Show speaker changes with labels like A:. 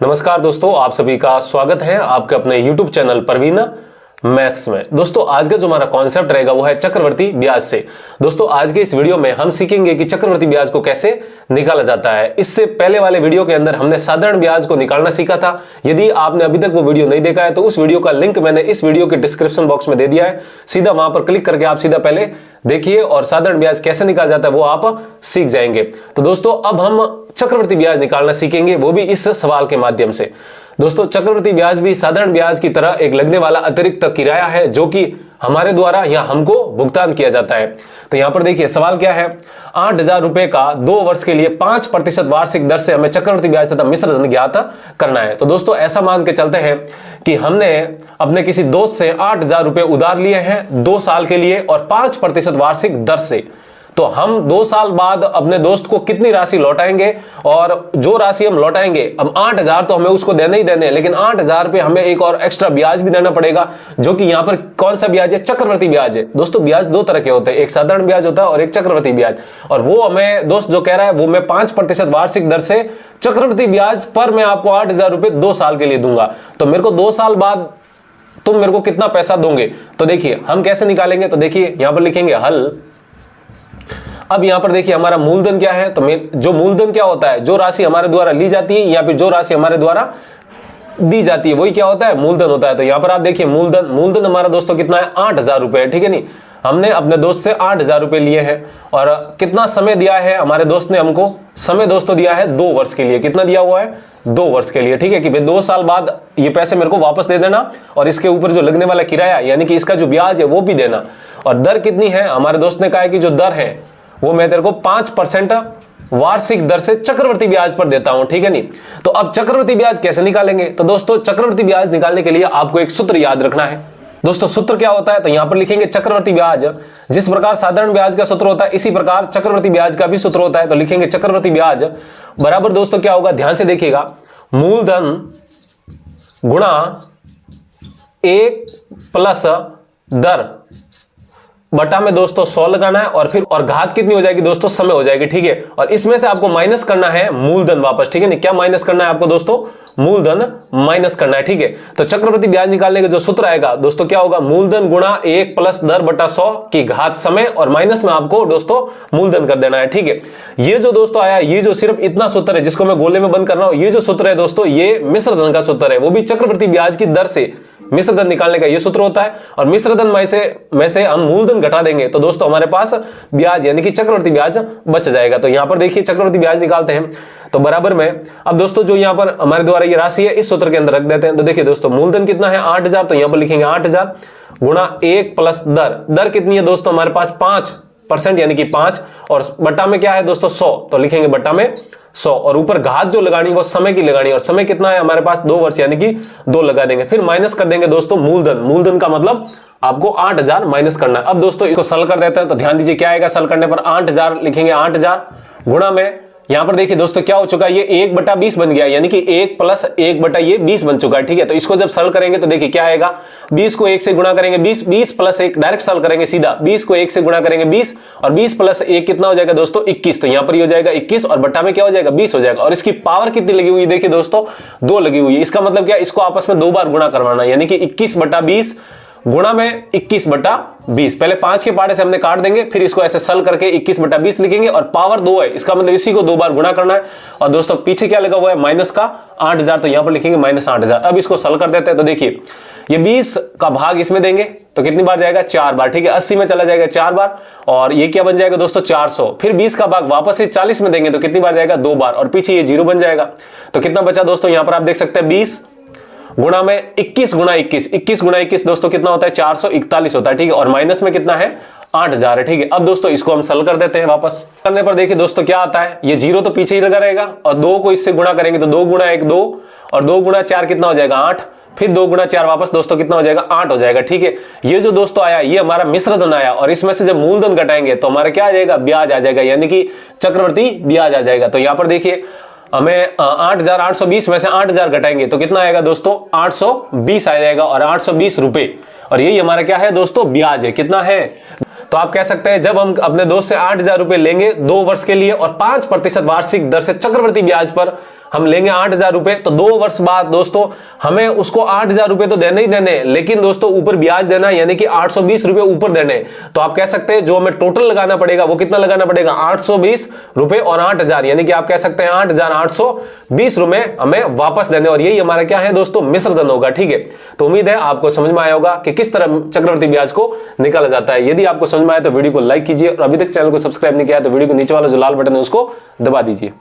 A: नमस्कार दोस्तों, आप सभी का स्वागत है आपके अपने YouTube चैनल परवीन मैथ्स में। दोस्तों आज का जो हमारा कॉन्सेप्ट रहेगा वो है चक्रवर्ती ब्याज से। दोस्तों आज के इस वीडियो में हम सीखेंगे कि चक्रवर्ती ब्याज को कैसे निकाला जाता है। इससे पहले वाले वीडियो के अंदर हमने साधारण ब्याज को निकालना सीखा था। यदि आपने अभी तक वो वीडियो नहीं देखा है तो उस वीडियो का लिंक मैंने इस वीडियो के डिस्क्रिप्शन बॉक्स में दे दिया है। सीधा वहां पर क्लिक करके आप सीधा पहले देखिए और साधारण ब्याज कैसे निकाला जाता है वो आप सीख जाएंगे। तो दोस्तों अब हम चक्रवर्ती ब्याज निकालना सीखेंगे, वो भी इस सवाल के माध्यम से। दोस्तों चक्रवर्ती ब्याज भी साधारण ब्याज की तरह एक लगने वाला अतिरिक्त किराया है जो कि हमारे द्वारा या हमको भुगतान किया जाता है। तो यहां पर देखिए सवाल क्या है, 8,000 रुपए का 2 वर्ष के लिए 5% वार्षिक दर से हमें चक्रवर्ती ब्याज तथा मिश्र धन ज्ञात करना है। तो दोस्तों ऐसा मान के चलते हैं कि हमने अपने किसी दोस्त से 8,000 रुपए उधार लिए हैं 2 साल के लिए और 5% वार्षिक दर से। तो हम 2 साल बाद अपने दोस्त को कितनी राशि लौटाएंगे, और जो राशि हम लौटाएंगे, अब 8,000 तो हमें उसको देने ही देने हैं, लेकिन 8,000 रुपए हमें एक और एक्स्ट्रा ब्याज भी देना पड़ेगा, जो कि यहां पर कौन सा ब्याज है, चक्रवर्ती ब्याज है। दोस्तों ब्याज 2 तरह के होते हैं, एक साधारण ब्याज होता है और एक चक्रवर्ती ब्याज। और वो हमें दोस्त जो कह रहा है वो मैं 5% वार्षिक दर से चक्रवर्ती ब्याज पर मैं आपको 8,000 रुपए 2 साल के लिए दूंगा। तो मेरे को 2 साल बाद तुम मेरे को कितना पैसा दोगे। तो देखिए हम कैसे निकालेंगे, तो देखिए यहां पर लिखेंगे हल। अब यहां पर देखिए हमारा मूलधन क्या है, तो जो मूलधन क्या होता है, जो राशि हमारे द्वारा ली जाती है या फिर जो राशि हमारे द्वारा दी जाती है वही क्या होता है, मूलधन होता है। तो यहां पर आप देखिए मूलधन हमारा दोस्तों कितना है, 8,000 रुपए है। ठीक है, नहीं हमने अपने दोस्त से 8,000 रुपए लिए हैं और कितना समय दिया है हमारे दोस्त ने हमको, समय दोस्तों दिया है 2 वर्ष के लिए। कितना दिया हुआ है, 2 वर्ष के लिए। ठीक है कि भाई 2 साल बाद ये पैसे मेरे को वापस दे देना और इसके ऊपर जो लगने वाला किराया यानी कि इसका जो ब्याज है वो भी देना। और दर कितनी है, हमारे दोस्त ने कहा है कि जो दर है वो मैं तेरे को 5% वार्षिक दर से चक्रवर्ती ब्याज पर देता हूं। ठीक है नहीं, तो अब चक्रवर्ती ब्याज कैसे निकालेंगे। तो दोस्तों चक्रवर्ती ब्याज निकालने के लिए आपको एक सूत्र याद रखना है। दोस्तों सूत्र क्या होता है, तो यहां पर लिखेंगे चक्रवर्ती ब्याज। जिस प्रकार साधारण ब्याज का सूत्र होता है इसी प्रकार चक्रवर्ती ब्याज का भी सूत्र होता है। तो लिखेंगे चक्रवर्ती ब्याज बराबर दोस्तों क्या होगा, ध्यान से देखिएगा, मूलधन गुणा 1 प्लस दर बटा में दोस्तों 100 लगाना है और फिर और घात कितनी हो जाएगी दोस्तों, समय हो जाएगी। ठीक है, और इसमें से आपको माइनस करना है मूलधन वापस। ठीक है नहीं, क्या माइनस करना है आपको दोस्तों, मूलधन माइनस करना है। ठीक है, तो चक्रवर्ती ब्याज निकालने का जो सूत्र आएगा दोस्तों क्या होगा, मूलधन गुणा 1 प्लस दर बटा 100 की घात समय और माइनस में आपको दोस्तों मूलधन कर देना है। ठीक है, ये जो दोस्तों आया, ये जो सिर्फ इतना सूत्र है जिसको मैं गोले में बंद कर रहा हूं, ये जो सूत्र है दोस्तों ये मिश्र धन का सूत्र है, वो भी चक्रवर्ती ब्याज की दर से मिश्र धन निकालने का ये सूत्र होता है। और मिश्र धन में से हम मूलधन घटा देंगे तो दोस्तों हमारे पास ब्याज यानी कि चक्रवर्ती ब्याज बच जाएगा। तो यहां पर देखिए चक्रवर्ती ब्याज निकालते हैं तो बराबर में अब दोस्तों जो यहां पर हमारे द्वारा ये राशि है इस सूत्र के अंदर रख देते हैं। तो देखिए दोस्तों मूलधन कितना है 8,000, तो यहां पर लिखेंगे 8,000 गुणा 1 प्लस दर कितनी है दोस्तों हमारे पास 5% यानी कि 5 और बटा में क्या है दोस्तों 100, तो लिखेंगे बटा में 100 और ऊपर घात जो लगानी वो समय की लगानी और समय कितना है हमारे पास 2 वर्ष यानी कि 2 लगा देंगे। फिर माइनस कर देंगे दोस्तों मूलधन का मतलब आपको 8,000 माइनस करना है। अब दोस्तों इसको सरल कर देते हैं, तो ध्यान दीजिए क्या आएगा सरल करने पर, 8,000 लिखेंगे 8,000 गुणा में यहां पर देखिए दोस्तों क्या हो चुका है, ये 1/20 बन गया यानी कि 1 प्लस 1/20 बन चुका है। ठीक है, तो इसको जब सरल करेंगे तो देखिए क्या आएगा, 20 को 1 से गुणा करेंगे 20 प्लस 1 डायरेक्ट सरल करेंगे सीधा, 20 को 1 से गुणा करेंगे 20 और 20 प्लस 1 कितना हो जाएगा दोस्तों 21। तो यहां पर ये हो जाएगा 21 और बट्टा में क्या हो जाएगा 20 हो जाएगा। और इसकी पावर कितनी लगी हुई है देखिए दोस्तों 2 लगी हुई है। इसका मतलब क्या, इसको आपस में 2 बार गुणा करवाना यानी कि 21/20 गुणा में 21/20। पहले 5 के पहाड़े से हमने काट देंगे, फिर इसको ऐसे सल करके 21/20 लिखेंगे और पावर 2 है, इसका मतलब इसी को 2 बार गुणा करना है। और दोस्तों पीछे क्या लगा हुआ है माइनस का 8,000, तो यहां पर लिखेंगे -8,000। अब इसको सल कर देते हैं, तो देखिए ये 20 का भाग इसमें देंगे तो कितनी बार जाएगा 4 बार। ठीक है, 80 में चला जाएगा 4 बार और ये क्या बन जाएगा दोस्तों 400। फिर 20 का भाग वापस से 40 में देंगे तो कितनी बार जाएगा 2 बार और पीछे ये 0 बन जाएगा। तो कितना बचा दोस्तों, यहां पर आप देख सकते हैं 20 गुणा में 21 गुणा 21 दोस्तों कितना होता है 441 होता है। ठीक है, और माइनस में कितना है 8,000 है। ठीक है, अब दोस्तों इसको हम सरल कर देते हैं, वापस करने पर देखिए दोस्तों क्या आता है, ये 0 तो पीछे ही लगा रहेगा और 2 को इससे गुणा करेंगे तो 2 गुणा 1 2 और 2 गुणा 4 कितना हो जाएगा 8, फिर 2 गुणा 4 वापस दोस्तों कितना हो जाएगा 8 हो जाएगा। ठीक है, ये जो दोस्तों आया ये हमारा मिश्र धन आया और इसमें से जब मूलधन घटाएंगे तो हमारा क्या आ जाएगा, ब्याज आ जाएगा यानी कि चक्रवर्ती ब्याज आ जाएगा। तो यहां पर देखिए हमें 8,820 में से 8,000 घटाएंगे तो कितना आएगा दोस्तों 820 आ जाएगा और 820 रुपए, और यही हमारा क्या है दोस्तों ब्याज है। कितना है, तो आप कह सकते हैं जब हम अपने दोस्त से 8,000 रुपए लेंगे 2 वर्ष के लिए और 5% वार्षिक दर से चक्रवर्ती ब्याज पर हम लेंगे 8,000 रुपए, तो 2 वर्ष बाद दोस्तों हमें उसको 8,000 रुपए तो देने ही देने, लेकिन दोस्तों ऊपर ब्याज देना, यानी कि 820 रुपए ऊपर देने। तो आप कह सकते हैं जो हमें टोटल लगाना पड़ेगा वो कितना लगाना पड़ेगा, 820 रुपए और 8,000, यानी कि आप कह सकते हैं 8,820 रुपए हमें वापस देने। और यही हमारा क्या है दोस्तों, मिश्र धन होगा। ठीक है, तो उम्मीद है आपको समझ में आया होगा कि किस तरह चक्रवृद्धि ब्याज को निकाला जाता है। यदि आपको समझ में आया तो वीडियो को लाइक कीजिए, और अभी तक चैनल को सब्सक्राइब नहीं किया तो वीडियो को नीचे वाला जो लाल बटन है उसको दबा दीजिए।